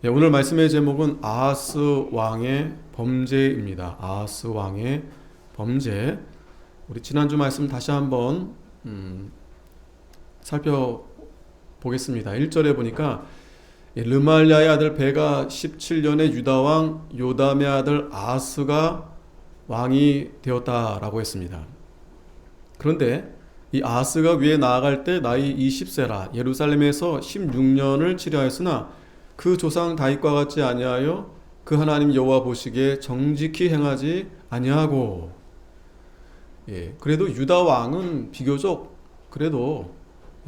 예, 오늘 말씀의 제목은 아하스 왕의 범죄입니다. 아하스 왕의 범죄. 우리 지난주 말씀 다시 한번 살펴보겠습니다. 1절에 보니까 르말랴의 아들 베가 17년에 유다 왕 요담의 아들 아하스가 왕이 되었다라고 했습니다. 그런데 이 아하스가 위에 나아갈 때 나이 20세라 예루살렘에서 16년을 치료하였으나 그 조상 다윗과 같지 아니하여 그 하나님 여호와 보시기에 정직히 행하지 아니하고. 그래도 유다 왕은 비교적 그래도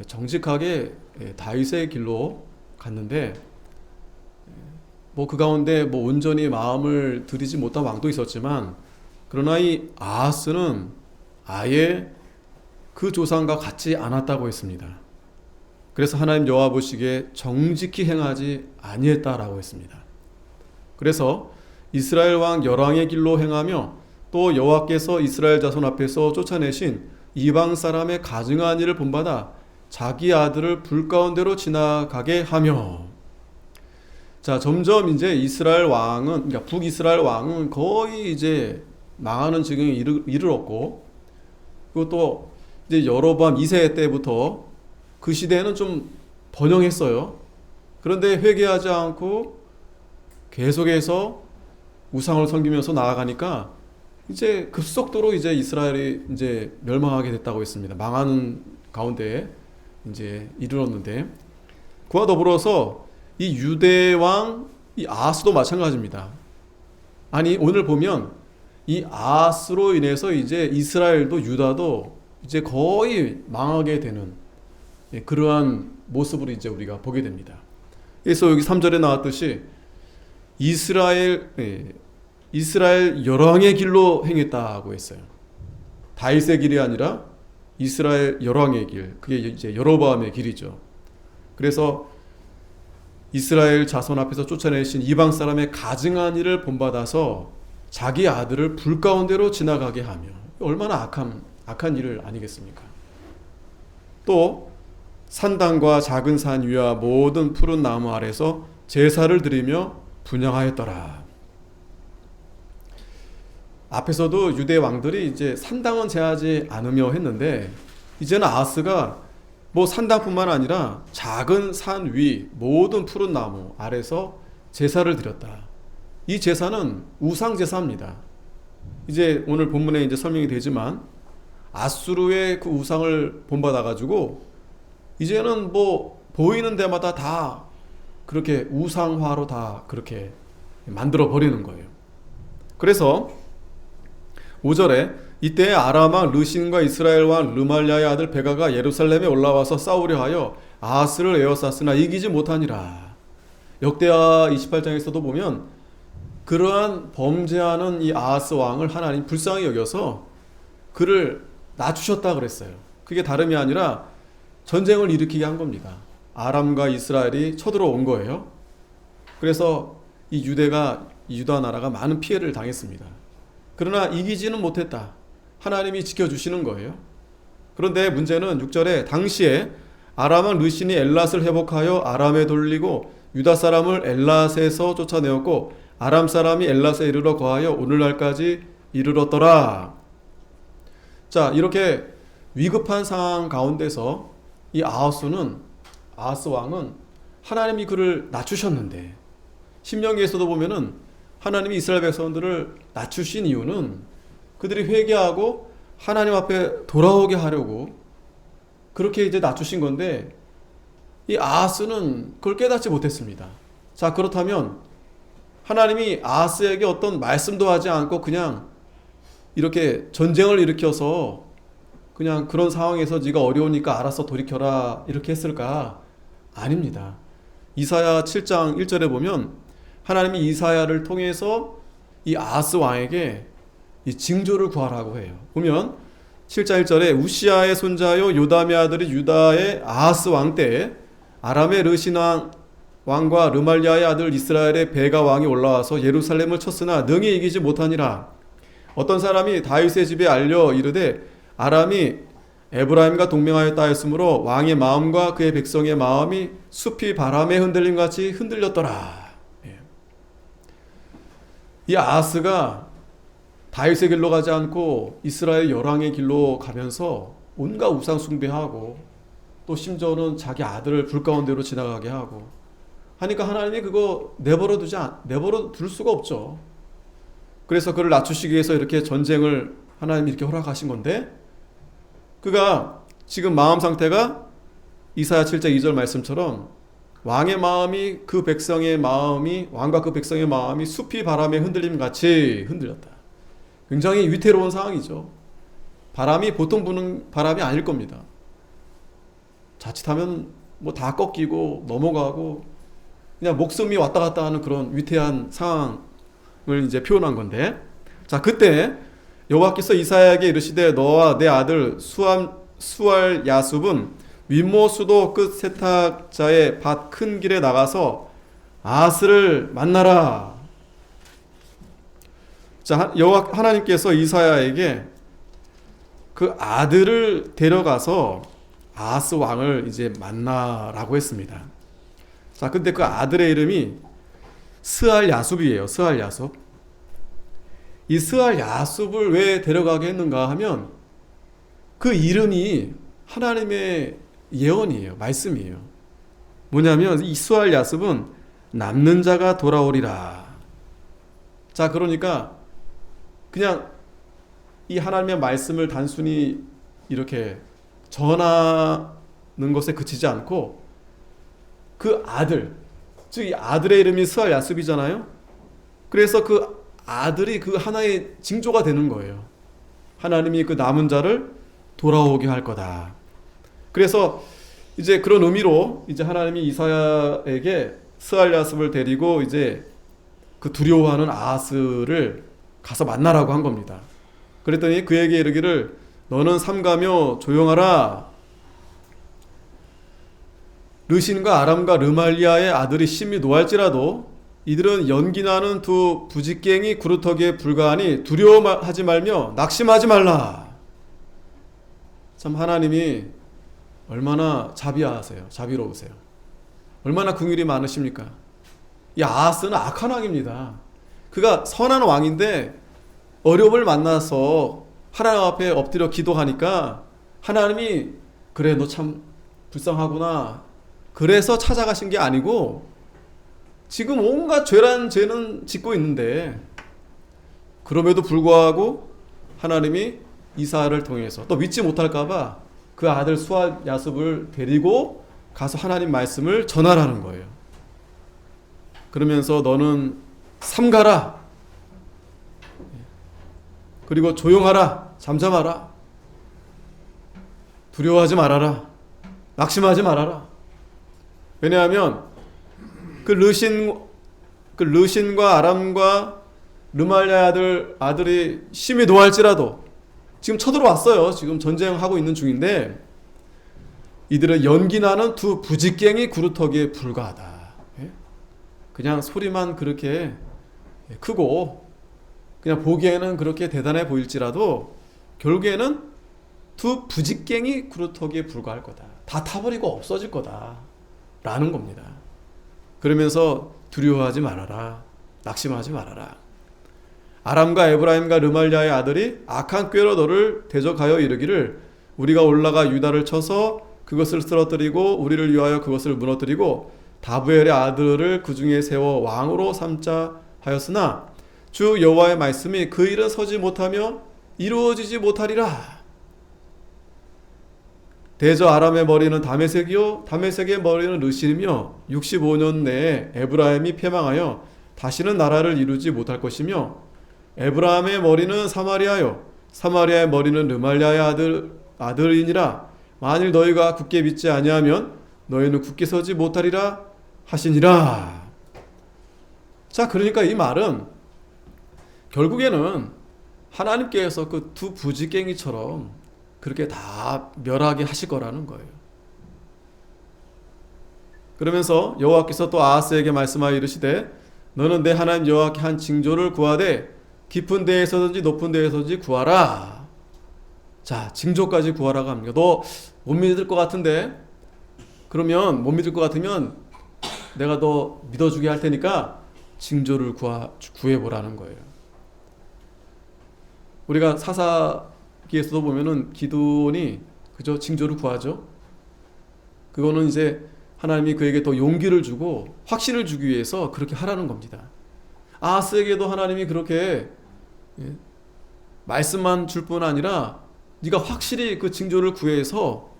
정직하게 다윗의 길로 갔는데, 뭐 그 가운데 뭐 온전히 마음을 들이지 못한 왕도 있었지만, 그러나 이 아하스는 아예 그 조상과 같지 않았다고 했습니다. 그래서 하나님 여호와 보시기에 정직히 행하지 아니했다라고 했습니다. 그래서 이스라엘 왕 열왕의 길로 행하며 또 여호와께서 이스라엘 자손 앞에서 쫓아내신 이방 사람의 가증한 일을 본받아 자기 아들을 불 가운데로 지나가게 하며. 자, 점점 이제 이스라엘 왕은, 그러니까 북이스라엘 왕은 거의 이제 망하는 지경에 이르렀고, 그리고 또 이제 여로보암 2세 때부터 그 시대에는 좀 번영했어요. 그런데 회개하지 않고 계속해서 우상을 섬기면서 나아가니까 이제 급속도로 이제 이스라엘이 이제 멸망하게 됐다고 했습니다. 망하는 가운데 이제 이르렀는데, 그와 더불어서 이 유대 왕 이 아하스도 마찬가지입니다. 아니, 오늘 보면 이 아하스로 인해서 이제 이스라엘도 유다도 이제 거의 망하게 되는 그러한 모습으로 이제 우리가 보게 됩니다. 그래서 여기 3절에 나왔듯이 이스라엘 열왕의 길로 행했다고 했어요. 다윗의 길이 아니라 이스라엘 열왕의 길, 그게 이제 여로보암의 길이죠. 그래서 이스라엘 자손 앞에서 쫓아내신 이방 사람의 가증한 일을 본받아서 자기 아들을 불 가운데로 지나가게 하며, 얼마나 악한 일을 아니겠습니까? 또 산당과 작은 산 위와 모든 푸른 나무 아래서 제사를 드리며 분향하였더라. 앞에서도 유대 왕들이 이제 산당은 제하지 않으며 했는데, 이제는 아하스가 뭐 산당뿐만 아니라 작은 산 위 모든 푸른 나무 아래서 제사를 드렸다. 이 제사는 우상 제사입니다. 이제 오늘 본문에 이제 설명이 되지만 아수르의 그 우상을 본받아 가지고 이제는 뭐 보이는 데마다 다 그렇게 우상화로 다 그렇게 만들어 버리는 거예요. 그래서 5절에 이때 아람 왕 르신과 이스라엘 왕 르말랴의 아들 베가가 예루살렘에 올라와서 싸우려 하여 아하스를 에워쌌으나 이기지 못하니라. 역대하 28장에서도 보면 그러한 범죄하는 이 아하스 왕을 하나님 불쌍히 여겨서 그를 낮추셨다 그랬어요. 그게 다름이 아니라 전쟁을 일으키게 한 겁니다. 아람과 이스라엘이 쳐들어온 거예요. 그래서 이 유다 나라가 많은 피해를 당했습니다. 그러나 이기지는 못했다. 하나님이 지켜주시는 거예요. 그런데 문제는 6절에 당시에 아람 왕 르신이 엘랏을 회복하여 아람에 돌리고 유다 사람을 엘랏에서 쫓아내었고 아람 사람이 엘랏에 이르러 거하여 오늘날까지 이르렀더라. 자, 이렇게 위급한 상황 가운데서 이 아하스 왕은 하나님이 그를 낮추셨는데, 신명기에서도 보면은 하나님이 이스라엘 백성들을 낮추신 이유는 그들이 회개하고 하나님 앞에 돌아오게 하려고 그렇게 이제 낮추신 건데, 이 아하스는 그걸 깨닫지 못했습니다. 자, 그렇다면 하나님이 아하스에게 어떤 말씀도 하지 않고 그냥 이렇게 전쟁을 일으켜서 그냥 그런 상황에서 네가 어려우니까 알아서 돌이켜라 이렇게 했을까? 아닙니다. 이사야 7장 1절에 보면 하나님이 이사야를 통해서 이 아하스 왕에게 이 징조를 구하라고 해요. 보면 7장 1절에 우시아의 손자요 요담의 아들이 유다의 아하스 왕 때에 아람의 르신 왕과 르말랴의 아들 이스라엘의 베가 왕이 올라와서 예루살렘을 쳤으나 능히 이기지 못하니라. 어떤 사람이 다윗의 집에 알려 이르되 아람이 에브라임과 동맹하였다 했으므로 왕의 마음과 그의 백성의 마음이 숲이 바람에 흔들림같이 흔들렸더라. 이 아하스가 다윗의 길로 가지 않고 이스라엘 열왕의 길로 가면서 온갖 우상 숭배하고 또 심지어는 자기 아들을 불 가운데로 지나가게 하고 하니까 하나님이 그거 내버려 둘 수가 없죠. 그래서 그를 낮추시기 위해서 이렇게 전쟁을 하나님이 이렇게 허락하신 건데, 그가 지금 마음 상태가 이사야 7장 2절 말씀처럼 왕의 마음이 그 백성의 마음이 왕과 그 백성의 마음이 숲이 바람에 흔들림 같이 흔들렸다. 굉장히 위태로운 상황이죠. 바람이 보통 부는 바람이 아닐 겁니다. 자칫하면 뭐 다 꺾이고 넘어가고 그냥 목숨이 왔다 갔다 하는 그런 위태한 상황을 이제 표현한 건데, 자, 그때 여호와께서 이사야에게 이르시되 너와 내 아들 수알 야숲은 윗모 수도 끝 세탁자의 밭 큰 길에 나가서 아하스를 만나라. 자, 여호와 하나님께서 이사야에게 그 아들을 데려가서 아하스 왕을 이제 만나라고 했습니다. 자, 근데 그 아들의 이름이 스알 야숲이에요. 스알 야숲. 이 스알 야숲을 왜 데려가게 했는가 하면 그 이름이 하나님의 예언이에요. 말씀이에요. 뭐냐면 이 스알 야숲은 남는 자가 돌아오리라. 자, 그러니까 그냥 이 하나님의 말씀을 단순히 이렇게 전하는 것에 그치지 않고 그 아들, 즉 이 아들의 이름이 스알 야숲이잖아요. 그래서 그 아들이 그 하나의 징조가 되는 거예요. 하나님이 그 남은 자를 돌아오게 할 거다. 그래서 이제 그런 의미로 이제 하나님이 이사야에게 스알 야숲을 데리고 이제 그 두려워하는 아하스를 가서 만나라고 한 겁니다. 그랬더니 그에게 이르기를 너는 삼가며 조용하라. 르신과 아람과 르말리아의 아들이 심히 노할지라도 이들은 연기나는 두 부직갱이 구루터기에 불과하니 두려워하지 말며 낙심하지 말라. 참 하나님이 얼마나 자비로우세요. 얼마나 긍휼이 많으십니까? 이 아하스는 악한 왕입니다. 그가 선한 왕인데 어려움을 만나서 하나님 앞에 엎드려 기도하니까 하나님이 그래 너 참 불쌍하구나 그래서 찾아가신 게 아니고 지금 온갖 죄란 죄는 짓고 있는데 그럼에도 불구하고 하나님이 이사야를 통해서 또 믿지 못할까봐 그 아들 수알 야숲을 데리고 가서 하나님 말씀을 전하라는 거예요. 그러면서 너는 삼가라. 그리고 조용하라. 잠잠하라. 두려워하지 말아라. 낙심하지 말아라. 왜냐하면 그 르신과 아람과 르말랴 아들이 심히 노할지라도 지금 쳐들어왔어요. 지금 전쟁하고 있는 중인데 이들은 연기나는 두 부직갱이 구루터기에 불과하다. 그냥 소리만 그렇게 크고 그냥 보기에는 그렇게 대단해 보일지라도 결국에는 두 부직갱이 구루터기에 불과할 거다. 다 타버리고 없어질 거다 라는 겁니다. 그러면서 두려워하지 말아라. 낙심하지 말아라. 아람과 에브라임과 르말랴의 아들이 악한 꾀로 너를 대적하여 이르기를 우리가 올라가 유다를 쳐서 그것을 쓰러뜨리고 우리를 위하여 그것을 무너뜨리고 다브엘의 아들을 그 중에 세워 왕으로 삼자 하였으나 주 여호와의 말씀이 그 일은 서지 못하며 이루어지지 못하리라. 대저 아람의 머리는 다메섹이요 다메섹의 머리는 르신이며 65년 내에 에브라임이 패망하여 다시는 나라를 이루지 못할 것이며 에브라임의 머리는 사마리아요 사마리아의 머리는 르말랴의 아들이니라. 만일 너희가 굳게 믿지 아니하면 너희는 굳게 서지 못하리라 하시니라. 자, 그러니까 이 말은 결국에는 하나님께서 그 두 부직갱이처럼 그렇게 다 멸하게 하실 거라는 거예요. 그러면서 여호와께서 또 아하스에게 말씀하여 이르시되 너는 내 하나님 여호와께 한 징조를 구하되 깊은 데에서든지 높은 데에서든지 구하라. 자, 징조까지 구하라고 합니다. 너 못 믿을 것 같은데 못 믿을 것 같으면 내가 너 믿어주게 할 테니까 징조를 구해보라는 거예요. 우리가 사사기에서도 보면은 기드온이 그저 징조를 구하죠. 그거는 이제 하나님이 그에게 더 용기를 주고 확신을 주기 위해서 그렇게 하라는 겁니다. 아하스에게도 하나님이 그렇게 말씀만 줄 뿐 아니라 네가 확실히 그 징조를 구해서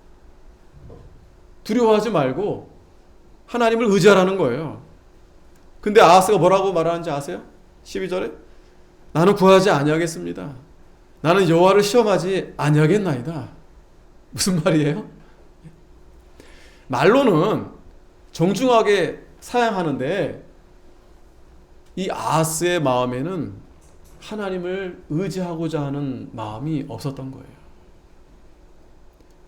두려워하지 말고 하나님을 의지하라는 거예요. 근데 아하스가 뭐라고 말하는지 아세요? 12절에 나는 구하지 아니하겠습니다. 나는 여호와를 시험하지 아니하겠나이다. 무슨 말이에요? 말로는 정중하게 사양하는데 이 아하스의 마음에는 하나님을 의지하고자 하는 마음이 없었던 거예요.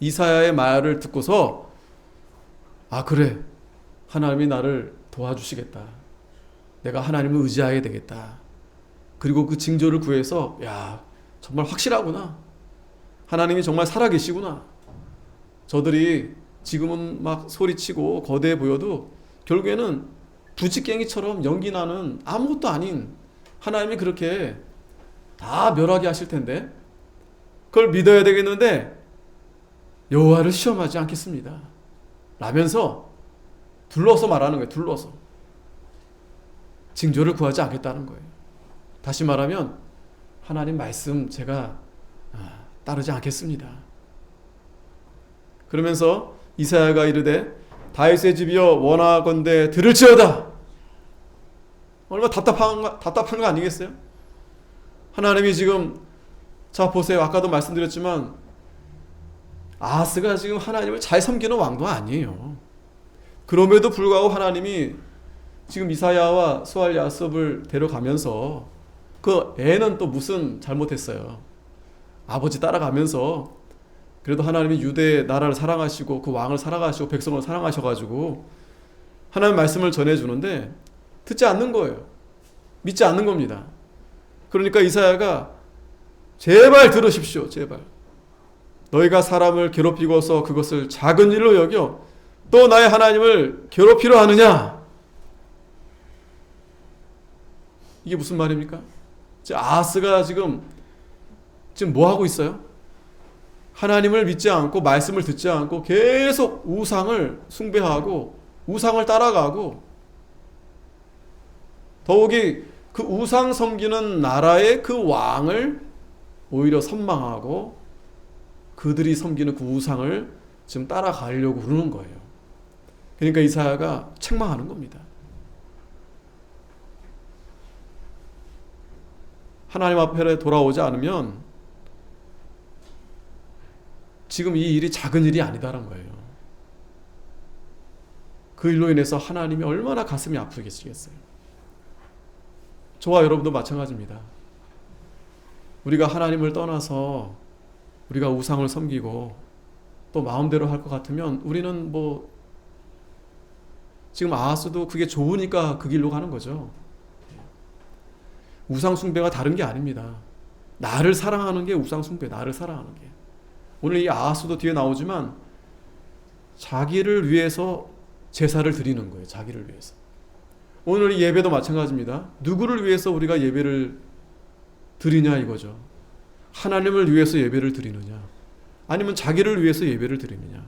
이사야의 말을 듣고서 그래, 하나님이 나를 도와주시겠다. 내가 하나님을 의지하게 되겠다. 그리고 그 징조를 구해서 정말 확실하구나. 하나님이 정말 살아계시구나. 저들이 지금은 막 소리치고 거대해 보여도 결국에는 부지깽이처럼 연기 나는 아무것도 아닌 하나님이 그렇게 다 멸하게 하실 텐데 그걸 믿어야 되겠는데 여호와를 시험하지 않겠습니다. 라면서 둘러서 말하는 거예요. 둘러서. 징조를 구하지 않겠다는 거예요. 다시 말하면 하나님 말씀 제가 따르지 않겠습니다. 그러면서 이사야가 이르되 다윗의 집이여 원하건대 들을지어다. 얼마나 답답한 거 아니겠어요? 하나님이 지금 자 보세요. 아까도 말씀드렸지만 아하스가 지금 하나님을 잘 섬기는 왕도 아니에요. 그럼에도 불구하고 하나님이 지금 이사야와 스왈 야습을 데려가면서 그 애는 또 무슨 잘못했어요. 아버지 따라가면서 그래도 하나님이 유대 나라를 사랑하시고 그 왕을 사랑하시고 백성을 사랑하셔가지고 하나님 말씀을 전해주는데 듣지 않는 거예요. 믿지 않는 겁니다. 그러니까 이사야가 제발 들으십시오. 제발. 너희가 사람을 괴롭히고서 그것을 작은 일로 여겨 또 나의 하나님을 괴롭히려 하느냐? 이게 무슨 말입니까? 아하스가 지금 뭐 하고 있어요? 하나님을 믿지 않고 말씀을 듣지 않고 계속 우상을 숭배하고 우상을 따라가고 더욱이 그 우상 섬기는 나라의 그 왕을 오히려 선망하고 그들이 섬기는 그 우상을 지금 따라가려고 그러는 거예요. 그러니까 이사야가 책망하는 겁니다. 하나님 앞에 돌아오지 않으면 지금 이 일이 작은 일이 아니다라는 거예요. 그 일로 인해서 하나님이 얼마나 가슴이 아프겠어요. 저와 여러분도 마찬가지입니다. 우리가 하나님을 떠나서 우리가 우상을 섬기고 또 마음대로 할 것 같으면 우리는 지금 아하스도 그게 좋으니까 그 길로 가는 거죠. 우상 숭배가 다른 게 아닙니다. 나를 사랑하는 게 우상 숭배, 나를 사랑하는 게. 오늘 이 아하스도 뒤에 나오지만 자기를 위해서 제사를 드리는 거예요. 자기를 위해서. 오늘 이 예배도 마찬가지입니다. 누구를 위해서 우리가 예배를 드리냐 이거죠. 하나님을 위해서 예배를 드리느냐 아니면 자기를 위해서 예배를 드리느냐.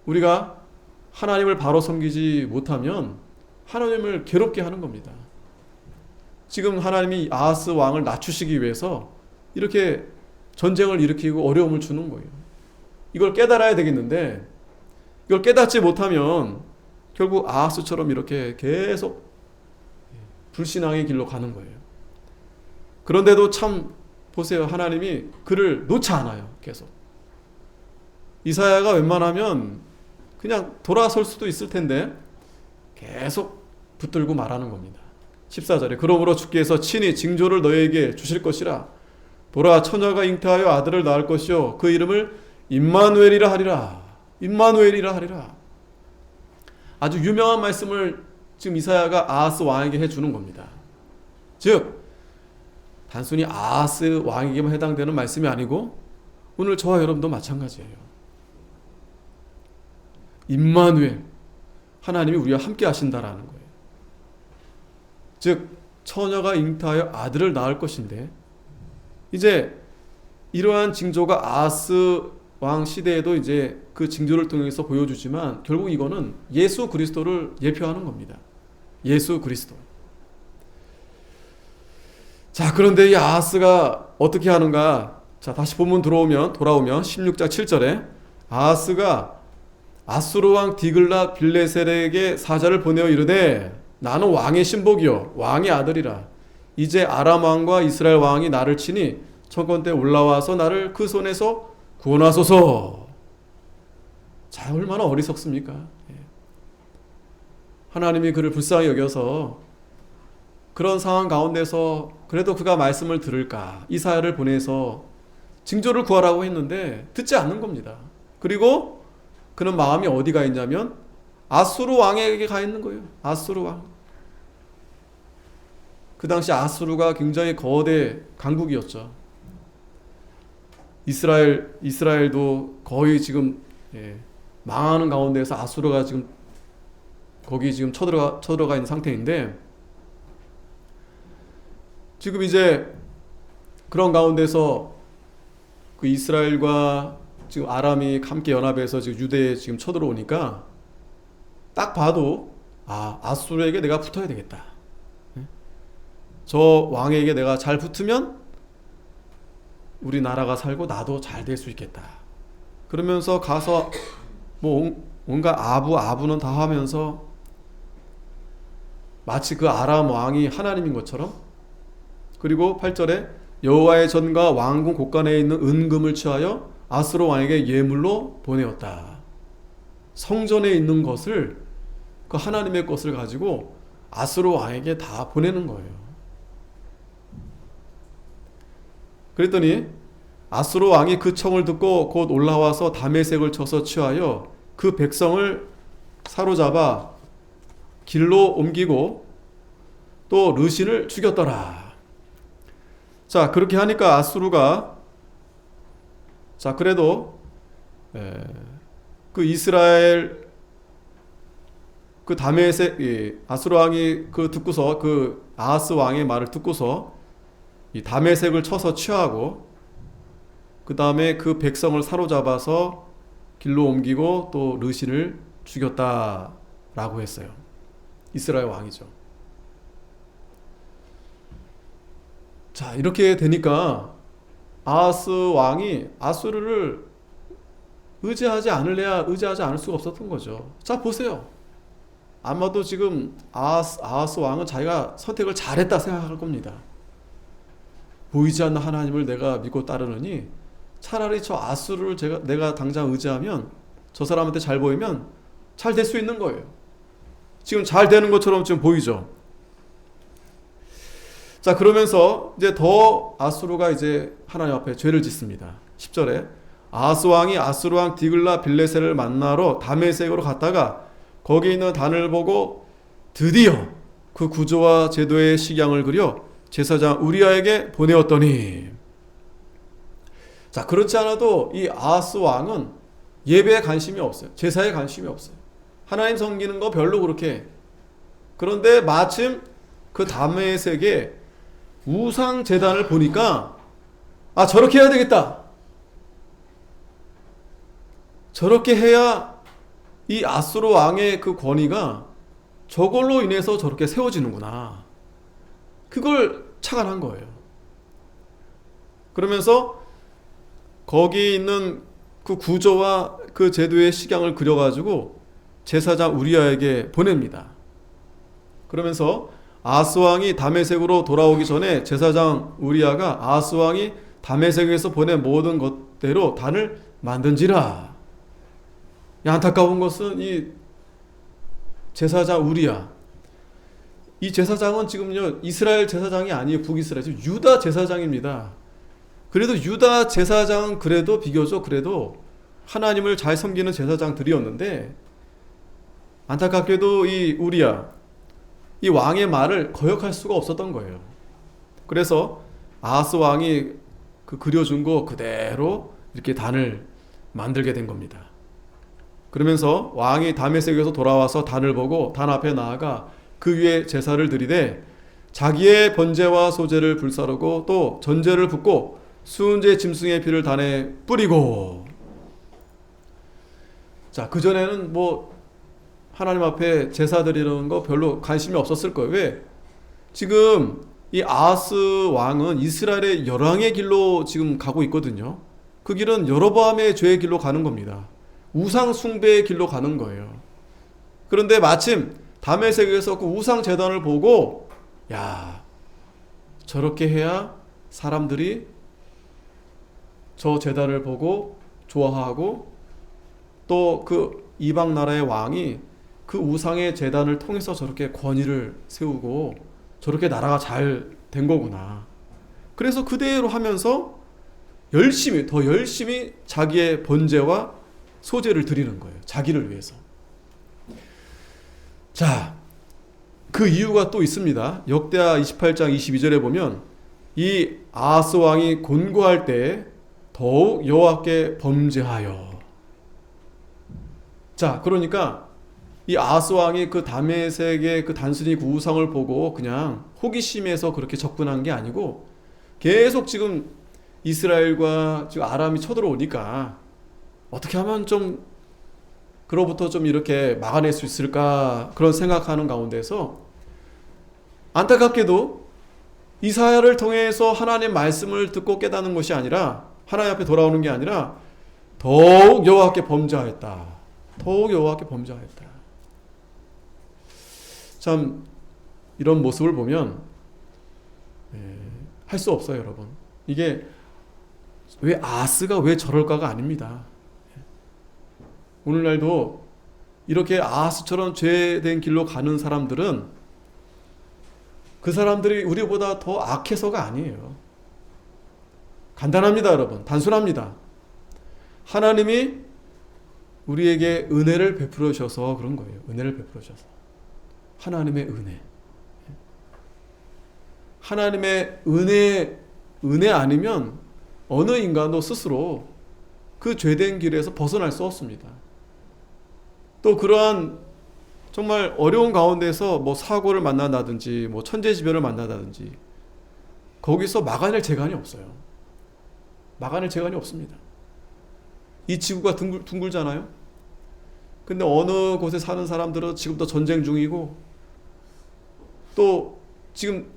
우리가 하나님을 바로 섬기지 못하면 하나님을 괴롭게 하는 겁니다. 지금 하나님이 아하스 왕을 낮추시기 위해서 이렇게 전쟁을 일으키고 어려움을 주는 거예요. 이걸 깨달아야 되겠는데 이걸 깨닫지 못하면 결국 아하스처럼 이렇게 계속 불신앙의 길로 가는 거예요. 그런데도 참 보세요. 하나님이 그를 놓지 않아요. 계속. 이사야가 웬만하면 그냥 돌아설 수도 있을 텐데 계속 붙들고 말하는 겁니다. 14절에 그러므로 주께서 친히 징조를 너에게 주실 것이라. 보라 처녀가 잉태하여 아들을 낳을 것이요 그 이름을 임마누엘이라 하리라. 임마누엘이라 하리라. 아주 유명한 말씀을 지금 이사야가 아하스 왕에게 해주는 겁니다. 즉 단순히 아하스 왕에게만 해당되는 말씀이 아니고 오늘 저와 여러분도 마찬가지예요. 임마누엘, 하나님이 우리와 함께 하신다라는 거예요. 즉 처녀가 잉태하여 아들을 낳을 것인데, 이제 이러한 징조가 아하스 왕 시대에도 이제 그 징조를 통해서 보여주지만 결국 이거는 예수 그리스도를 예표하는 겁니다. 예수 그리스도. 자, 그런데 이 아하스가 어떻게 하는가? 자, 다시 본문 돌아오면 16장 7절에 아하스가 아수르 왕 디글라 빌레셀에게 사자를 보내어 이르되 나는 왕의 신복이요 왕의 아들이라. 이제 아람 왕과 이스라엘 왕이 나를 치니 청컨대 올라와서 나를 그 손에서 구원하소서. 자, 얼마나 어리석습니까? 하나님이 그를 불쌍히 여겨서 그런 상황 가운데서 그래도 그가 말씀을 들을까 이사야를 보내서 징조를 구하라고 했는데 듣지 않는 겁니다. 그리고 그는 마음이 어디가 있냐면 아수르 왕에게 가 있는 거예요. 아수르 왕. 그 당시 아수르가 굉장히 거대 강국이었죠. 이스라엘도 거의 지금 망하는 가운데서 아수르가 지금 거기 지금 쳐들어가 있는 상태인데, 지금 이제 그런 가운데서 그 이스라엘과 지금 아람이 함께 연합해서 지금 유대에 지금 쳐들어오니까 딱 봐도 아수르에게 내가 붙어야 되겠다. 저 왕에게 내가 잘 붙으면 우리 나라가 살고 나도 잘 될 수 있겠다. 그러면서 가서 뭐 온갖 아부는 다 하면서 마치 그 아람 왕이 하나님인 것처럼, 그리고 8절에 여호와의 전과 왕궁 곳간에 있는 은금을 취하여 아수르 왕에게 예물로 보내었다. 성전에 있는 것을, 그 하나님의 것을 가지고 아수르 왕에게 다 보내는 거예요. 그랬더니 아수르 왕이 그 청을 듣고 곧 올라와서 다메섹을 쳐서 취하여 그 백성을 사로잡아 길로 옮기고 또 르신을 죽였더라. 자, 그렇게 하니까 아수르가, 자, 그래도 그 이스라엘 그 다메섹, 아수르 왕이 그 듣고서 그 아하스 왕의 말을 듣고서 이 다메섹을 쳐서 취하고 그 다음에 그 백성을 사로잡아서 길로 옮기고 또 르신을 죽였다라고 했어요. 이스라엘 왕이죠. 자, 이렇게 되니까 아하스 왕이 아수르를 의지하지 않을 수가 없었던 거죠. 자, 보세요. 아마도 지금 아하스 왕은 자기가 선택을 잘했다 생각할 겁니다. 보이지 않는 하나님을 내가 믿고 따르느니 차라리 저 아수르를 내가 당장 의지하면 저 사람한테 잘 보이면 잘 될 수 있는 거예요. 지금 잘 되는 것처럼 지금 보이죠. 자, 그러면서 이제 더 아수르가 이제 하나님 앞에 죄를 짓습니다. 10절에 아하스 왕이 아수르 왕 디글라 빌레셀을 만나러 다메섹으로 갔다가 거기 있는 단을 보고 드디어 그 구조와 제도의 식양을 그려 제사장 우리아에게 보내었더니, 자, 그렇지 않아도 이 아하스 왕은 예배에 관심이 없어요. 제사에 관심이 없어요. 하나님 섬기는 거 별로 그렇게. 그런데 마침 그 다메섹에 우상 제단을 보니까 저렇게 해야 되겠다. 저렇게 해야 이 아수르 왕의 그 권위가 저걸로 인해서 저렇게 세워지는구나. 그걸 착안한 거예요. 그러면서 거기 있는 그 구조와 그 제도의 식양을 그려가지고 제사장 우리아에게 보냅니다. 그러면서 아하스 왕이 다메섹으로 돌아오기 전에 제사장 우리아가 아하스 왕이 다메섹에서 보낸 모든 것대로 단을 만든지라. 안타까운 것은 이 제사장 우리아, 이 제사장은 지금요 이스라엘 제사장이 아니에요. 북이스라엘, 지금 유다 제사장입니다. 그래도 유다 제사장은 그래도 비교적 그래도 하나님을 잘 섬기는 제사장들이었는데, 안타깝게도 이 우리아, 이 왕의 말을 거역할 수가 없었던 거예요. 그래서 아하스 왕이 그 그려준 거 그대로 이렇게 단을 만들게 된 겁니다. 그러면서 왕이 다메섹에서 돌아와서 단을 보고 단 앞에 나아가 그 위에 제사를 드리되 자기의 번제와 소제를 불사르고 또 전제를 붓고 수은제 짐승의 피를 단에 뿌리고. 자, 그전에는 뭐 하나님 앞에 제사 드리는 거 별로 관심이 없었을 거예요. 왜? 지금 이 아하스 왕은 이스라엘의 열왕의 길로 지금 가고 있거든요. 그 길은 여로보암의 죄의 길로 가는 겁니다. 우상 숭배의 길로 가는 거예요. 그런데 마침 다메섹에서 그 우상 제단을 보고, 야, 저렇게 해야 사람들이 저 제단을 보고 좋아하고, 또 그 이방 나라의 왕이 그 우상의 제단을 통해서 저렇게 권위를 세우고 저렇게 나라가 잘 된 거구나. 그래서 그대로 하면서 더 열심히 자기의 번제와 소제를 드리는 거예요. 자기를 위해서. 자, 그 이유가 또 있습니다. 역대하 28장 22절에 보면 이 아하스 왕이 곤고할 때 더욱 여호와께 범죄하여. 자, 그러니까 이 아하스 왕이 그 다메섹의 그 단순히 그 우상을 보고 그냥 호기심에서 그렇게 접근한 게 아니고 계속 지금 이스라엘과 지금 아람이 쳐들어오니까 어떻게 하면 좀 그로부터 좀 이렇게 막아낼 수 있을까, 그런 생각하는 가운데서 안타깝게도 이사야를 통해서 하나님의 말씀을 듣고 깨닫는 것이 아니라, 하나님 앞에 돌아오는 게 아니라 더욱 여호와께 범죄하였다. 더욱 여호와께 범죄하였다. 참 이런 모습을 보면 할 수 없어요, 여러분. 이게 왜 아하스가 왜 저럴까가 아닙니다. 오늘날도 이렇게 아하스처럼 죄된 길로 가는 사람들은 그 사람들이 우리보다 더 악해서가 아니에요. 간단합니다, 여러분. 단순합니다. 하나님이 우리에게 은혜를 베풀어 주셔서 그런 거예요. 은혜를 베풀어 주셔서. 하나님의 은혜. 하나님의 은혜 아니면 어느 인간도 스스로 그 죄된 길에서 벗어날 수 없습니다. 또 그러한 정말 어려운 가운데서 뭐 사고를 만난다든지 뭐 천재지변을 만난다든지 거기서 막아낼 재간이 없어요. 막아낼 재간이 없습니다. 이 지구가 둥글잖아요. 근데 어느 곳에 사는 사람들은 지금도 전쟁 중이고, 또 지금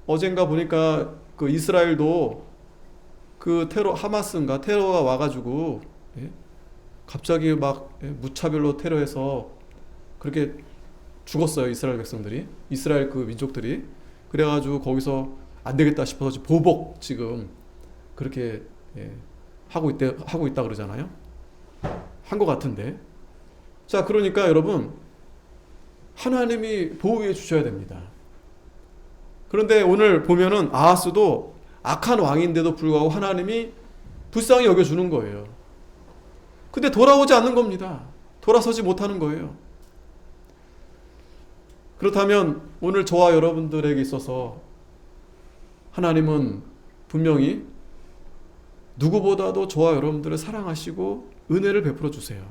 어젠가 보니까 그 이스라엘도 그 하마스인가 테러가 와가지고 갑자기 막 무차별로 테러해서 그렇게 죽었어요. 이스라엘 백성들이, 이스라엘 그 민족들이. 그래가지고 거기서 안 되겠다 싶어서 보복 지금 그렇게 하고 있다 그러잖아요. 한 것 같은데. 자, 그러니까 여러분, 하나님이 보호해 주셔야 됩니다. 그런데 오늘 보면은 아하스도 악한 왕인데도 불구하고 하나님이 불쌍히 여겨주는 거예요. 근데 돌아오지 않는 겁니다. 돌아서지 못하는 거예요. 그렇다면 오늘 저와 여러분들에게 있어서 하나님은 분명히 누구보다도 저와 여러분들을 사랑하시고 은혜를 베풀어 주세요.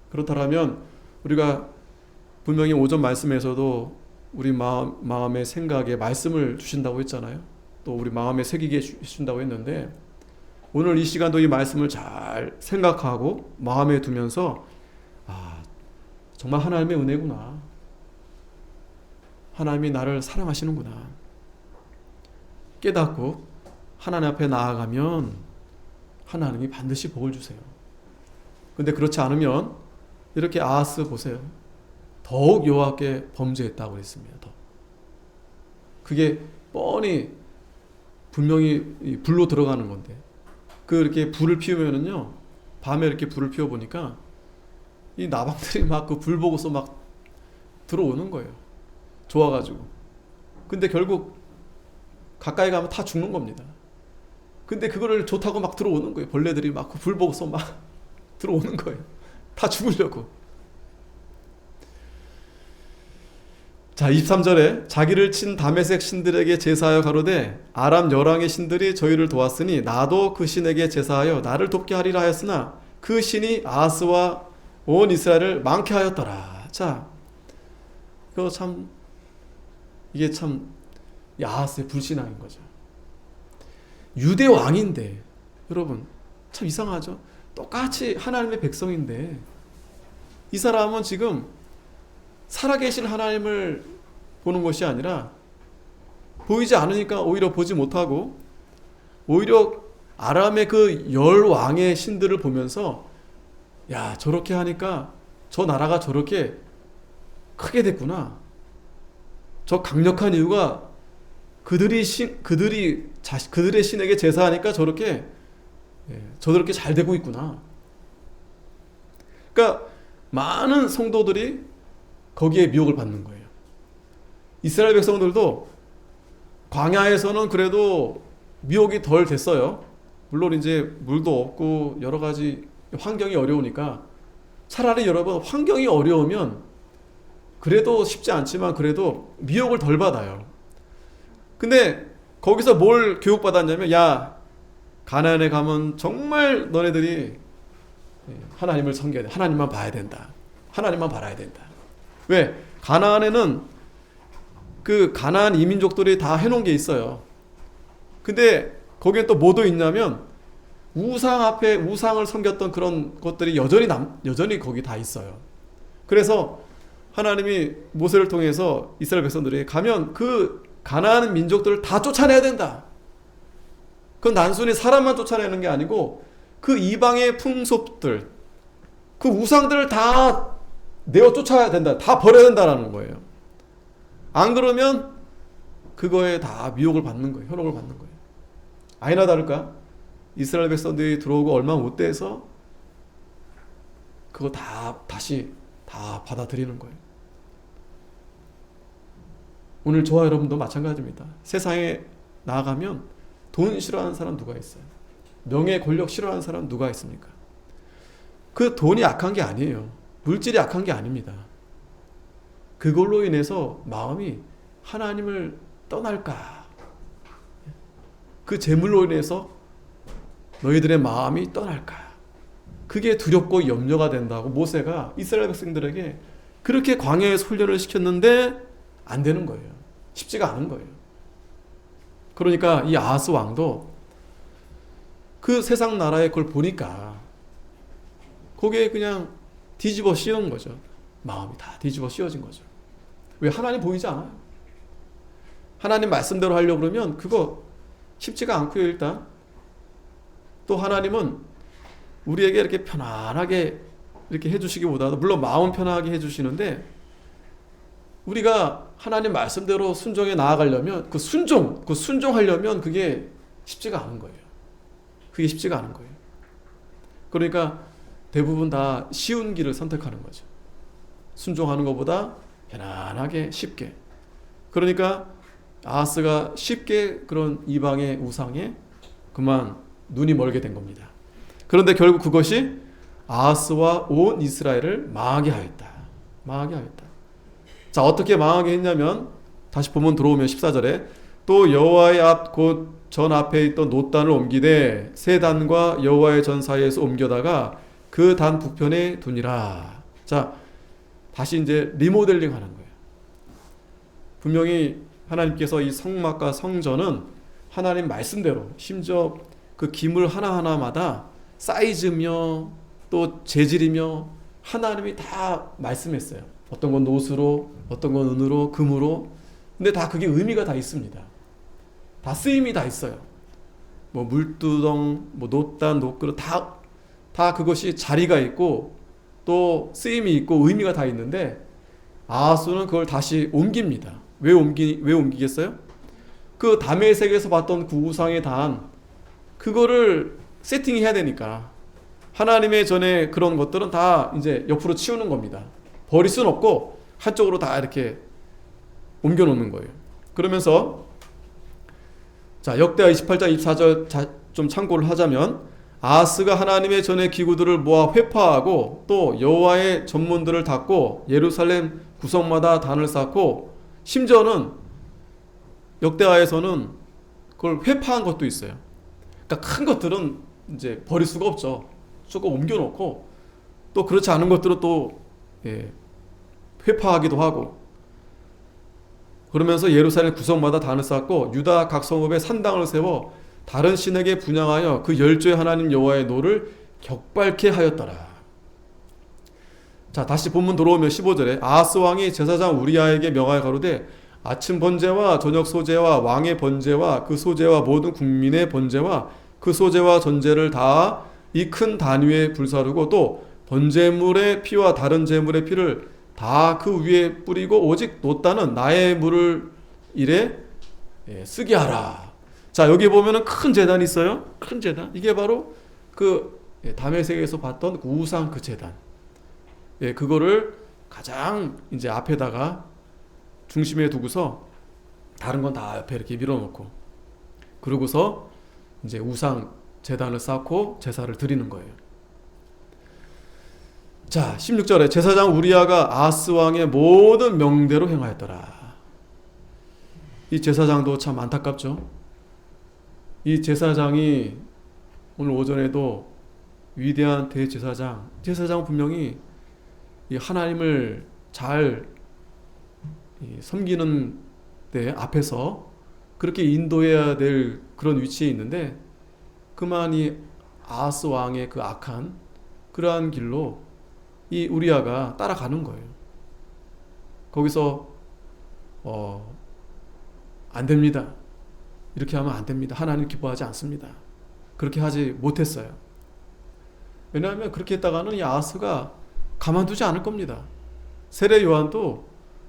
그렇다면 우리가 분명히 오전 말씀에서도 우리 마음의 생각에 말씀을 주신다고 했잖아요. 또 우리 마음에 새기게 해주신다고 했는데, 오늘 이 시간도 이 말씀을 잘 생각하고 마음에 두면서 정말 하나님의 은혜구나, 하나님이 나를 사랑하시는구나 깨닫고 하나님 앞에 나아가면 하나님이 반드시 복을 주세요. 근데 그렇지 않으면 이렇게 아하스 보세요. 더욱 여호와께 범죄했다고 했습니다. 그게 뻔히 분명히 불로 들어가는 건데, 이렇게 불을 피우면은요, 밤에 이렇게 불을 피워 보니까 이 나방들이 막 그 불 보고서 막 들어오는 거예요. 좋아가지고. 근데 결국 가까이 가면 다 죽는 겁니다. 근데 그거를 좋다고 막 들어오는 거예요. 벌레들이 막 그 불 보고서 막 들어오는 거예요. 다 죽으려고. 자, 23절에 자기를 친 다메섹 신들에게 제사하여 가로되 아람 열왕의 신들이 저희를 도왔으니 나도 그 신에게 제사하여 나를 돕게 하리라 하였으나 그 그 신이 아하스와 온 이스라엘을 많게 하였더라. 자, 그거 참, 이게 참 아하스의 불신앙인 거죠. 유대 왕인데, 여러분 참 이상하죠. 똑같이 하나님의 백성인데 이 사람은 지금 살아계신 하나님을 보는 것이 아니라 보이지 않으니까 오히려 보지 못하고, 오히려 아람의 그 열 왕의 신들을 보면서 야, 저렇게 하니까 저 나라가 저렇게 크게 됐구나. 저 강력한 이유가 그들의 신에게 제사하니까 저렇게 잘 되고 있구나. 그러니까 많은 성도들이 거기에 미혹을 받는 거예요. 이스라엘 백성들도 광야에서는 그래도 미혹이 덜 됐어요. 물론 이제 물도 없고 여러 가지 환경이 어려우니까, 차라리 여러분 환경이 어려우면 그래도 쉽지 않지만 그래도 미혹을 덜 받아요. 근데 거기서 뭘 교육받았냐면, 야, 가나안에 가면 정말 너네들이 하나님을 섬겨야 돼. 하나님만 봐야 된다. 하나님만 바라야 된다. 왜? 가나안에는 그 가나안 이민족들이 다 해놓은 게 있어요. 근데 거기에 또 뭐도 있냐면 우상 앞에 우상을 섬겼던 그런 것들이 여전히 거기 다 있어요. 그래서 하나님이 모세를 통해서 이스라엘 백성들이 가면 그 가나안 민족들을 다 쫓아내야 된다. 그건 단순히 사람만 쫓아내는 게 아니고 그 이방의 풍습들, 그 우상들을 다 내어 쫓아야 된다. 다 버려야 된다라는 거예요. 안 그러면 그거에 다 미혹을 받는 거예요. 현혹을 받는 거예요. 아니나 다를까? 이스라엘 백성들이 들어오고 얼마 못 돼서 그거 다시 받아들이는 거예요. 오늘 저와 여러분도 마찬가지입니다. 세상에 나아가면 돈 싫어하는 사람 누가 있어요? 명예, 권력 싫어하는 사람 누가 있습니까? 그 돈이 악한 게 아니에요. 물질이 악한 게 아닙니다. 그걸로 인해서 마음이 하나님을 떠날까? 그 재물로 인해서 너희들의 마음이 떠날까? 그게 두렵고 염려가 된다고 모세가 이스라엘 백성들에게 그렇게 광야에서 훈련을 시켰는데 안 되는 거예요. 쉽지가 않은 거예요. 그러니까 이 아하스 왕도 그 세상 나라의 걸 보니까 거기에 그냥 뒤집어 씌운 거죠. 마음이 다 뒤집어 씌워진 거죠. 왜? 하나님 보이지 않아요. 하나님 말씀대로 하려고 그러면 그거 쉽지가 않고요. 일단 또 하나님은 우리에게 이렇게 편안하게 이렇게 해주시기보다도, 물론 마음 편하게 해주시는데 우리가 하나님 말씀대로 순종해 나아가려면 그 순종하려면 그게 쉽지가 않은 거예요. 그게 쉽지가 않은 거예요. 그러니까 대부분 다 쉬운 길을 선택하는 거죠. 순종하는 것보다 편안하게 쉽게. 그러니까 아하스가 쉽게 그런 이방의 우상에 그만 눈이 멀게 된 겁니다. 그런데 결국 그것이 아하스와 온 이스라엘을 망하게 하였다. 망하게 하였다. 자, 어떻게 망하게 했냐면 다시 보면 들어오면 14절에 또 여호와의 앞 곧 전 앞에 있던 놋단을 옮기되 세 단과 여호와의 전 사이에서 옮겨다가 그 단 북편에 두니라. 자, 다시 이제 리모델링 하는 거예요. 분명히 하나님께서 이 성막과 성전은 하나님 말씀대로, 심지어 그 기물 하나하나마다 사이즈며 또 재질이며 하나님이 다 말씀했어요. 어떤 건 놋으로, 어떤 건 은으로, 금으로. 근데 다 그게 의미가 다 있습니다. 다 쓰임이 다 있어요. 뭐 물두덩, 뭐 놋단, 놋그릇 다 그것이 자리가 있고 또 쓰임이 있고 의미가 다 있는데 아하스는 그걸 다시 옮깁니다. 왜 옮기겠어요? 그 다메섹에서 봤던 그 우상의 단, 그거를 세팅해야 되니까 하나님의 전에 그런 것들은 다 이제 옆으로 치우는 겁니다. 버릴 수는 없고 한쪽으로 다 이렇게 옮겨 놓는 거예요. 그러면서 자, 역대하 28장 24절 좀 참고를 하자면 아하스가 하나님의 전의 기구들을 모아 회파하고 또 여호와의 전문들을 닫고 예루살렘 구석마다 단을 쌓고, 심지어는 역대하에서는 그걸 회파한 것도 있어요. 그러니까 큰 것들은 이제 버릴 수가 없죠. 조금 옮겨놓고 또 그렇지 않은 것들은 또 회파하기도 하고 그러면서 예루살렘 구성마다 단을 쌓고 유다 각 성읍에 산당을 세워 다른 신에게 분향하여 그 열조의 하나님 여호와의 노를 격발케 하였더라. 자, 다시 본문 돌아오면 15절에 아하스 왕이 제사장 우리야에게 명하여 가로되 아침 번제와 저녁 소제와 왕의 번제와 그 소제와 모든 국민의 번제와 그 소제와 전제를 다 이 큰 단 위에 불사르고 또 번제물의 피와 다른 제물의 피를 다 그 위에 뿌리고 오직 노따는 나의 물을 이래 쓰게 하라. 자, 여기 보면은 큰 제단이 있어요. 큰 제단. 이게 바로 그 다메섹에서 봤던 우상 그 제단. 그거를 가장 이제 앞에다가 중심에 두고서 다른 건 다 옆에 이렇게 밀어놓고 그러고서 이제 우상 제단을 쌓고 제사를 드리는 거예요. 자, 16절에 제사장 우리야가 아하스 왕의 모든 명대로 행하였더라. 이 제사장도 참 안타깝죠. 이 제사장이 오늘 오전에도 위대한 제사장은 분명히 이 하나님을 잘 섬기는 데 앞에서 그렇게 인도해야 될 그런 위치에 있는데 그만 이 아하스 왕의 그 악한 그러한 길로 이 우리야가 따라가는 거예요. 거기서 안 됩니다. 이렇게 하면 안 됩니다. 하나님 기뻐하지 않습니다. 그렇게 하지 못했어요. 왜냐하면 그렇게 했다가는 이 아하스가 가만두지 않을 겁니다. 세례 요한도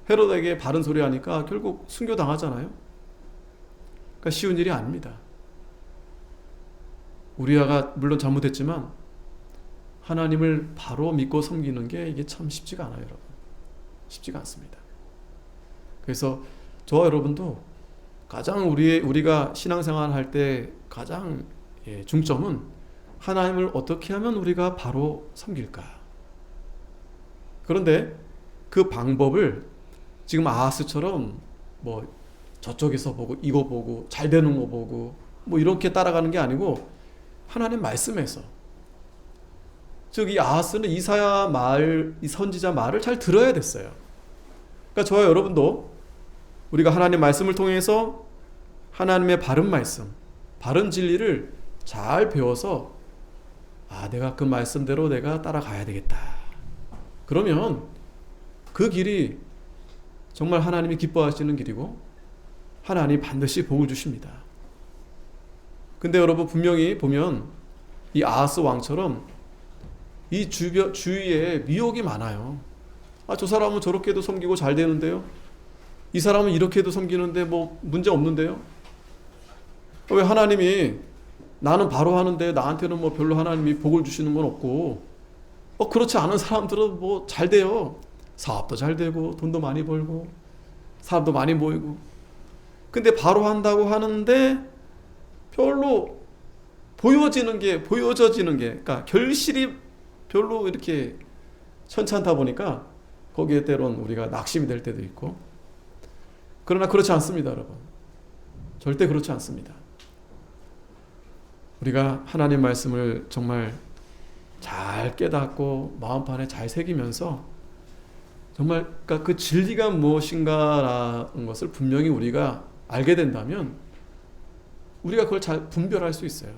헤롯에게 바른 소리 하니까 결국 순교당하잖아요. 그러니까 쉬운 일이 아닙니다. 우리야가 물론 잘못했지만 하나님을 바로 믿고 섬기는 게 이게 참 쉽지가 않아요, 여러분. 쉽지가 않습니다. 그래서 저와 여러분도 가장 우리가 신앙생활 할 때 가장 중점은 하나님을 어떻게 하면 우리가 바로 섬길까. 그런데 그 방법을 지금 아하스처럼 뭐 저쪽에서 보고 이거 보고 잘 되는 거 보고 뭐 이렇게 따라가는 게 아니고 하나님 말씀에서, 즉 이 아하스는 이사야 말, 이 선지자 말을 잘 들어야 됐어요. 그러니까 저와 여러분도 우리가 하나님 말씀을 통해서 하나님의 바른 말씀, 바른 진리를 잘 배워서 내가 그 말씀대로 내가 따라가야 되겠다. 그러면 그 길이 정말 하나님이 기뻐하시는 길이고 하나님이 반드시 복을 주십니다. 근데 여러분 분명히 보면 이 아하스 왕처럼 이 주위에 미혹이 많아요. 저 사람은 저렇게도 섬기고 잘 되는데요. 이 사람은 이렇게도 섬기는데 뭐 문제 없는데요. 왜 하나님이 나는 바로 하는데 나한테는 뭐 별로 하나님이 복을 주시는 건 없고 그렇지 않은 사람들은 뭐 잘 돼요. 사업도 잘 되고 돈도 많이 벌고 사람도 많이 모이고. 근데 바로 한다고 하는데 별로 보여지는 게 그러니까 결실이 별로 이렇게 천찮다 보니까 거기에 때론 우리가 낙심이 될 때도 있고. 그러나 그렇지 않습니다, 여러분. 절대 그렇지 않습니다. 우리가 하나님 말씀을 정말 잘 깨닫고 마음판에 잘 새기면서 정말 그러니까 그 진리가 무엇인가라는 것을 분명히 우리가 알게 된다면 우리가 그걸 잘 분별할 수 있어요.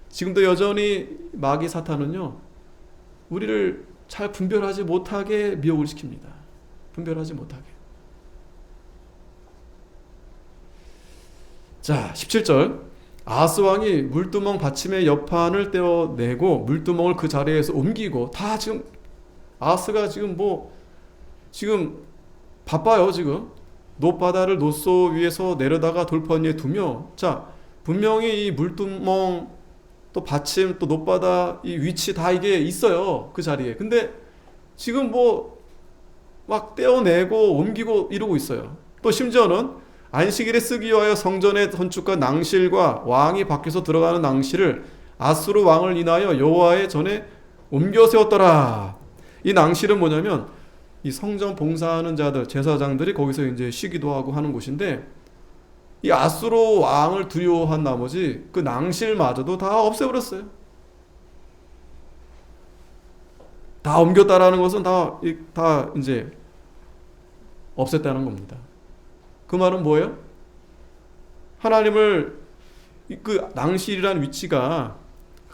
지금도 여전히 마귀 사탄은요, 우리를 잘 분별하지 못하게 미혹을 시킵니다. 분별하지 못하게. 자, 17절. 아하스 왕이 물두멍 받침의 옆판을 떼어내고 물두멍을 그 자리에서 옮기고, 다 지금 아하스가 지금 바빠요. 지금 놋바다를 놋소 위에서 내려다가 돌판 위에 두며, 자, 분명히 이 물두멍 또 받침 또 놋바다 이 위치 다 이게 있어요, 그 자리에. 근데 지금 막 떼어내고 옮기고 이러고 있어요. 또 심지어는 안식일에 쓰기 위하여 성전의 건축과 낭실과 왕이 밖에서 들어가는 낭실을 아수르 왕을 인하여 여호와의 전에 옮겨 세웠더라. 이 낭실은 뭐냐면 이 성전 봉사하는 자들, 제사장들이 거기서 이제 쉬기도 하고 하는 곳인데, 이 아수르 왕을 두려워한 나머지 그 낭실마저도 다 없애버렸어요. 다 옮겼다라는 것은 다 이제 없앴다는 겁니다. 그 말은 뭐예요? 하나님을 그 낭실이라는 위치가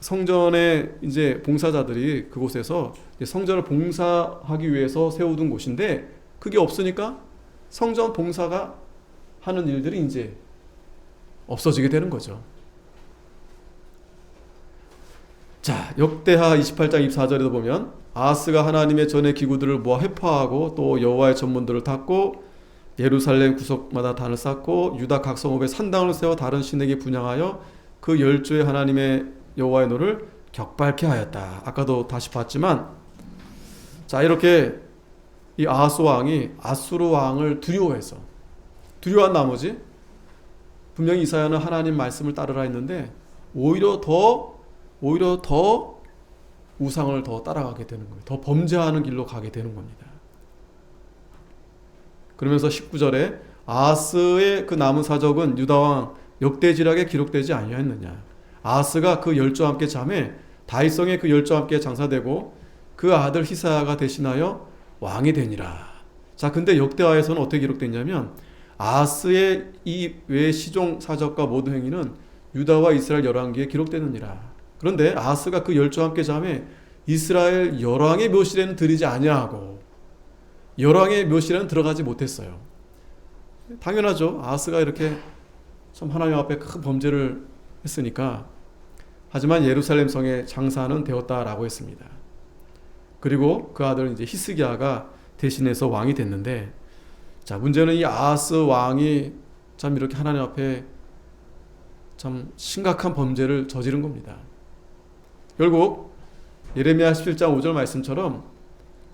성전의 이제 봉사자들이 그곳에서 성전을 봉사하기 위해서 세워둔 곳인데 그게 없으니까 성전 봉사가 하는 일들이 이제 없어지게 되는 거죠. 자, 역대하 28장 24절에도 보면 아하스가 하나님의 전의 기구들을 모아 회파하고 또 여호와의 전문들을 닦고 예루살렘 구석마다 단을 쌓고 유다 각 성읍에 산당을 세워 다른 신에게 분향하여 그 열조의 하나님의 여호와의 노를 격발케 하였다. 아까도 다시 봤지만, 자, 이렇게 이 아하스 왕이 아수르 왕을 두려워한 나머지 분명히 이사야는 하나님 말씀을 따르라 했는데 오히려 더 우상을 더 따라가게 되는 거예요. 더 범죄하는 길로 가게 되는 겁니다. 그러면서 19절에 아하스의 그 남은 사적은 유다왕 역대지략에 기록되지 아니하였느냐. 아하스가 그 열조와 함께 잠에 다윗성에 그 열조와 함께 장사되고 그 아들 히사야가 대신하여 왕이 되니라. 자, 근데 역대하에서는 어떻게 기록됐냐면 아하스의 이 외 시종 사적과 모든 행위는 유다와 이스라엘 열왕기에 기록되느니라. 그런데 아하스가 그 열조와 함께 잠에 이스라엘 열왕의 묘실에는 들이지 아니하고 열왕의 묘실에는 들어가지 못했어요. 당연하죠. 아하스가 이렇게 참 하나님 앞에 큰 범죄를 했으니까. 하지만 예루살렘 성에 장사는 되었다라고 했습니다. 그리고 그 아들 이제 히스기야가 대신해서 왕이 됐는데, 자, 문제는 이 아하스 왕이 참 이렇게 하나님 앞에 참 심각한 범죄를 저지른 겁니다. 결국 예레미야 17장 5절 말씀처럼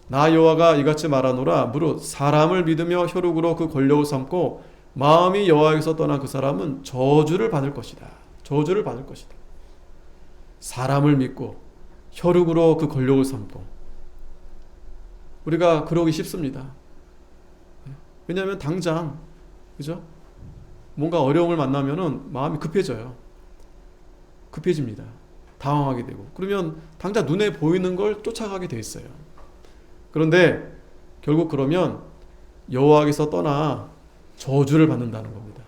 나 여호와가 이같이 말하노라. 무릇 사람을 믿으며 혈육으로 그 권력을 삼고 마음이 여호와에게서 떠난 그 사람은 저주를 받을 것이다. 저주를 받을 것이다. 사람을 믿고 혈육으로 그 권력을 삼고. 우리가 그러기 쉽습니다. 왜냐하면 당장, 그죠? 뭔가 어려움을 만나면은 마음이 급해집니다. 당황하게 되고. 그러면 당장 눈에 보이는 걸 쫓아가게 돼 있어요. 그런데 결국 그러면 여호와께서 떠나 저주를 받는다는 겁니다.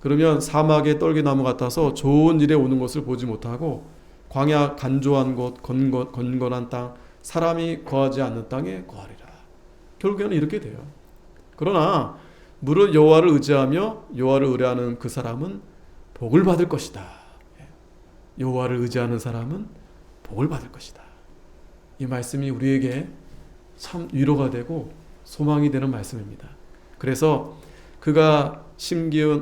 그러면 사막의 떨기나무 같아서 좋은 일에 오는 것을 보지 못하고 광야 간조한 곳, 건건한 땅, 사람이 거하지 않는 땅에 거하리라. 결국에는 이렇게 돼요. 그러나 무릇 여호와를 의지하며 여호와를 의뢰하는 그 사람은 복을 받을 것이다. 여호와를 의지하는 사람은 복을 받을 것이다. 이 말씀이 우리에게 참 위로가 되고 소망이 되는 말씀입니다. 그래서 그가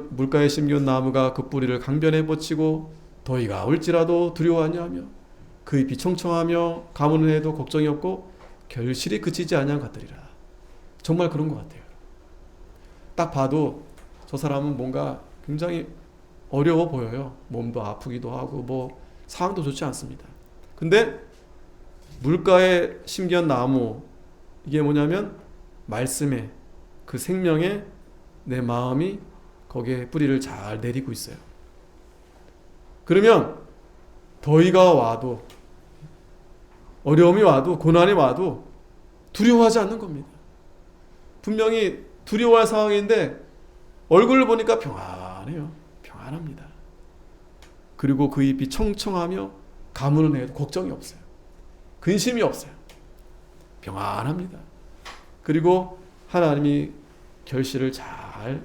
물가에 심기운 나무가 그 뿌리를 강변에 뻗치고 더위가 올지라도 두려워하냐 하며 그 잎이 청청하며 가뭄을 해도 걱정이 없고 결실이 그치지 아니한 것들이라. 정말 그런 것 같아요. 딱 봐도 저 사람은 뭔가 굉장히 어려워 보여요. 몸도 아프기도 하고 뭐 상황도 좋지 않습니다. 근데 물가에 심기한 나무, 이게 뭐냐면 말씀에, 그 생명에 내 마음이 거기에 뿌리를 잘 내리고 있어요. 그러면 더위가 와도, 어려움이 와도, 고난이 와도 두려워하지 않는 겁니다. 분명히 두려워할 상황인데 얼굴을 보니까 평안해요. 평안합니다. 그리고 그 잎이 청청하며 가무는 해도 걱정이 없어요. 근심이 없어요. 평안합니다. 그리고 하나님이 결실을 잘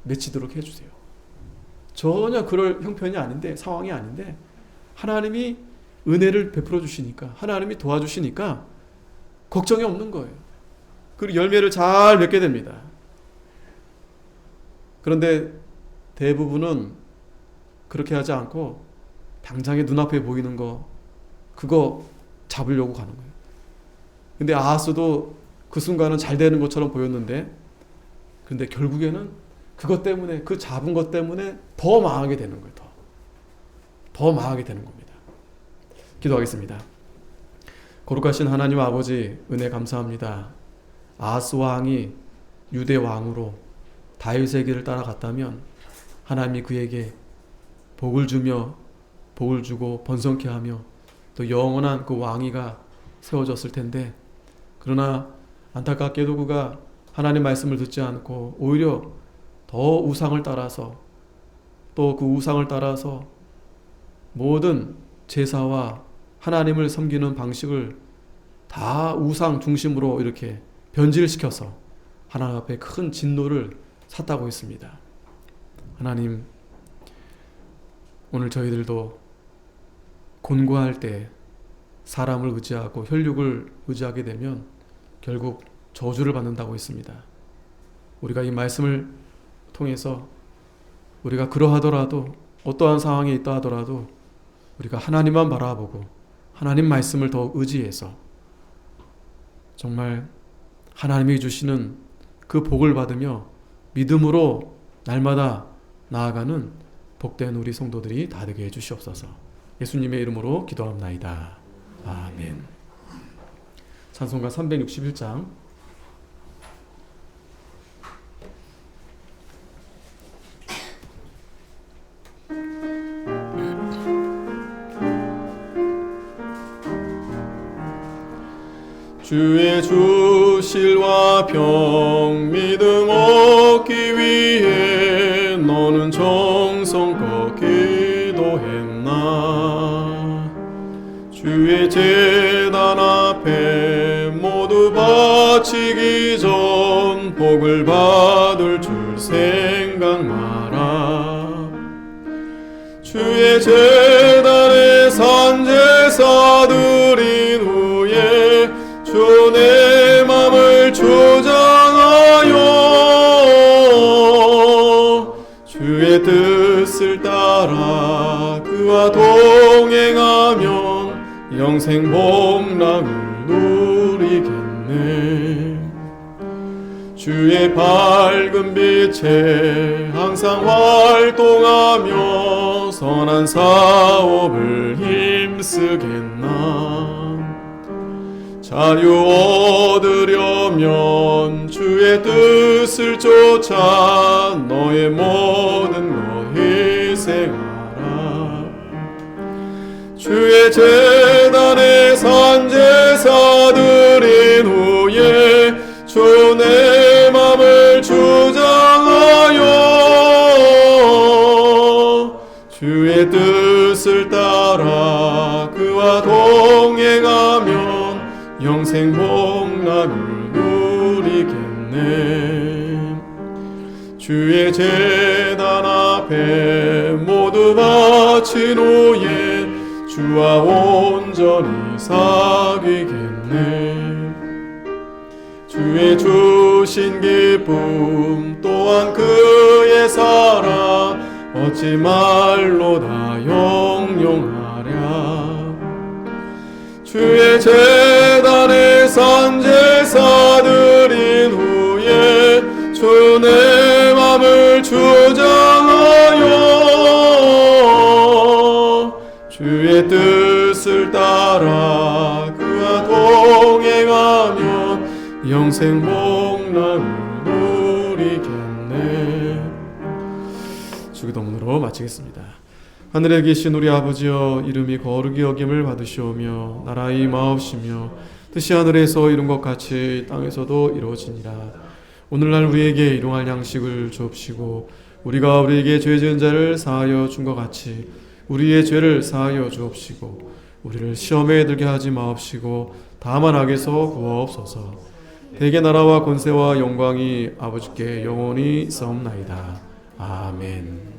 맺히도록 해주세요. 전혀 그럴 형편이 아닌데, 상황이 아닌데 하나님이 은혜를 베풀어 주시니까, 하나님이 도와주시니까 걱정이 없는 거예요. 그리고 열매를 잘 맺게 됩니다. 그런데 대부분은 그렇게 하지 않고 당장에 눈앞에 보이는 거, 그거 잡으려고 가는 거예요. 근데 아하스도 그 순간은 잘 되는 것처럼 보였는데, 근데 결국에는 그것 때문에, 그 잡은 것 때문에 더 망하게 되는 거예요. 더 망하게 되는 겁니다. 기도하겠습니다. 거룩하신 하나님 아버지, 은혜 감사합니다. 아하스 왕이 유대 왕으로 다윗의 길을 따라갔다면 하나님이 그에게 복을 주고 번성케 하며 또 영원한 그 왕위가 세워졌을 텐데, 그러나 안타깝게도 그가 하나님 말씀을 듣지 않고 오히려 더 우상을 따라서, 또 그 우상을 따라서 모든 제사와 하나님을 섬기는 방식을 다 우상 중심으로 이렇게 변질시켜서 하나님 앞에 큰 진노를 샀다고 했습니다. 하나님, 오늘 저희들도 곤고할 때 사람을 의지하고 혈육을 의지하게 되면 결국 저주를 받는다고 했습니다. 우리가 이 말씀을 통해서 우리가 그러하더라도, 어떠한 상황에 있다 하더라도 우리가 하나님만 바라보고 하나님 말씀을 더 의지해서 정말 하나님이 주시는 그 복을 받으며 믿음으로 날마다 나아가는 복된 우리 성도들이 다 되게 해주시옵소서. 예수님의 이름으로 기도합나이다. 아멘. 찬송가 361장. 주의 주실과 병 믿음 얻기 위해 너는 정성껏 기도했나. 주의 제단 앞에 모두 바치기 전 복을 받을 줄 생각 마라. 주의 제단에 산제사 드린 후에 주 내 맘을 주장하여 주의 뜻을 따라 그와 동행하면 영생 복락을 누리겠네. 주의 밝은 빛에 항상 활동하며 선한 사업을 힘쓰겠나. 자유 얻으려면 주의 뜻을 쫓아 너의 모든 것 희생하라. 주의 제단에 산제사 드린 후에 주 내 맘을 주장하여 주의 뜻을 따라 그와 동행하며 영생 복락을 누리겠네. 주의 제단 앞에 모두 바친 후에 주와 온전히 사귀겠네. 주의 주신 기쁨 또한 그의 사랑 어찌 말로 다 영영하랴. 주의 제단에 산제사 드린 후에 주 내 맘을 주장하여 주의 뜻을 따라 그와 동행하면 영생 복락을 누리겠네. 주기도문으로 마치겠습니다. 하늘에 계신 우리 아버지여, 이름이 거룩히 여김을 받으시오며 나라의 마옵시며 뜻이 하늘에서 이룬 것 같이 땅에서도 이루어지니라. 오늘날 우리에게 일용할 양식을 주옵시고 우리가 우리에게 죄 지은 자를 사하여 준 것 같이 우리의 죄를 사하여 주옵시고 우리를 시험에 들게 하지 마옵시고 다만 악에서 구하옵소서. 대개 나라와 권세와 영광이 아버지께 영원히 있사옵나이다. 아멘.